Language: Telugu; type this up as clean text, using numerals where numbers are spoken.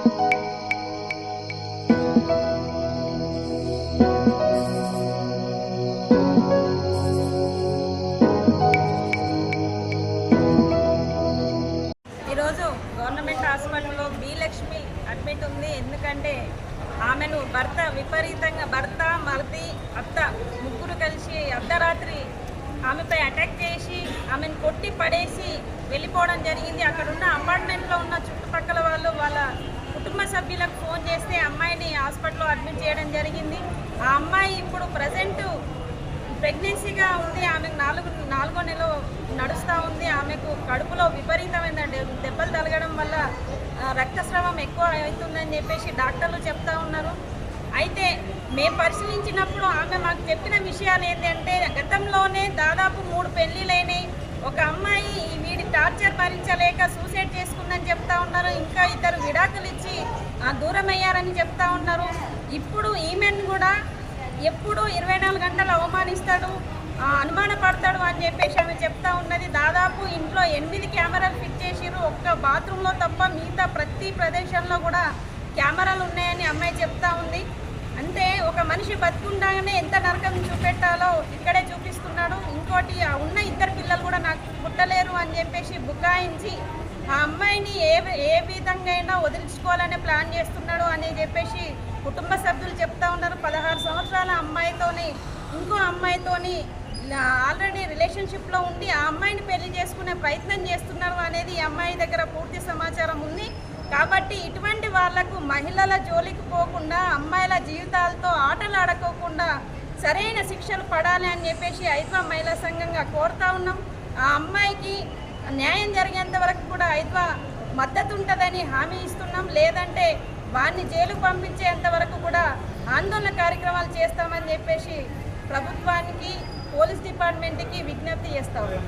ఈరోజు గవర్నమెంట్ హాస్పిటల్లో బి లక్ష్మి అడ్మిట్ ఉంది. ఎందుకంటే ఆమెను భర్త మరిది అత్త ముగ్గురు కలిసి అర్ధరాత్రి ఆమెపై అటాక్ చేసి ఆమెను కొట్టి పడేసి వెళ్ళిపోవడం జరిగింది. అక్కడున్న అపార్ట్మెంట్లో ఉన్న చుట్టుపక్కల వాళ్ళ కుటుంబ సభ్యులకు ఫోన్ చేస్తే అమ్మాయిని హాస్పిటల్లో అడ్మిట్ చేయడం జరిగింది. ఆ అమ్మాయి ఇప్పుడు ప్రజెంట్ ప్రెగ్నెన్సీగా ఉంది. ఆమెకు నాలుగో నెల నడుస్తూ ఉంది. ఆమెకు కడుపులో విపరీతమైన దెబ్బలు తగలడం వల్ల రక్తస్రావం ఎక్కువ అవుతుందని చెప్పేసి డాక్టర్లు చెప్తా ఉన్నారు. అయితే మేము పరిశీలించినప్పుడు ఆమె మాకు చెప్పిన విషయాలు ఏంటంటే గతంలోనే దాదాపు 3 పెళ్ళిళ్ళైనాయి. ఒక అమ్మాయి వీడి టార్చర్ భరించలేక సూసైడ్ చేసుకుందని చెప్తా ఉన్నారు. ఇంకా 2 విడాకులు ఇచ్చి దూరం అయ్యారని చెప్తా ఉన్నారు. ఇప్పుడు ఈమెను కూడా ఎప్పుడు 24 గంటలు అవమానిస్తాడు, అనుమానపడతాడు అని చెప్పేసి ఆమె చెప్తా ఉన్నది. దాదాపు ఇంట్లో 8 కెమెరాలు ఫిట్ చేసిరు. ఒక్క బాత్రూంలో తప్ప మిగతా ప్రతి ప్రదేశంలో కూడా కెమెరాలు ఉన్నాయని అమ్మాయి చెప్తా ఉంది. అంటే ఒక మనిషి బతుకుండగానే ఎంత నరకం చూపెట్టాలో ఇక్కడే చూపిస్తున్నాడు. ఇంకోటి ఉన్న 2 పిల్లలు కూడా నాకు పుట్టలేరు అని చెప్పేసి బుకాయించి ఆ అమ్మాయిని ఏ విధంగా అయినా వదిలించుకోవాలనే ప్లాన్ చేస్తున్నాడు అని చెప్పేసి కుటుంబ సభ్యులు చెప్తా ఉన్నారు. 16 సంవత్సరాల అమ్మాయితోని ఇంకో అమ్మాయితోని ఆల్రెడీ రిలేషన్షిప్లో ఉండి ఆ అమ్మాయిని పెళ్లి చేసుకునే ప్రయత్నం చేస్తున్నారు అనేది ఈ అమ్మాయి దగ్గర పూర్తి సమాచారం ఉంది. కాబట్టి ఇటువంటి వాళ్లకు మహిళల జోలికి పోకుండా అమ్మాయిల జీవితాలతో ఆటలు ఆడుకోకుండా సరైన శిక్షలు పడాలి అని చెప్పేసి ఐద్వా మహిళా సంఘంగా కోరుతా ఉన్నాం. ఆ అమ్మాయికి న్యాయం జరిగేంత వరకు కూడా ఐద్వా మద్దతు ఉంటుందని హామీ ఇస్తున్నాం. లేదంటే వారిని జైలుకు పంపించేంత వరకు కూడా ఆందోళన కార్యక్రమాలు చేస్తామని చెప్పేసి ప్రభుత్వానికి పోలీస్ డిపార్ట్మెంట్కి విజ్ఞప్తి చేస్తా ఉన్నాం.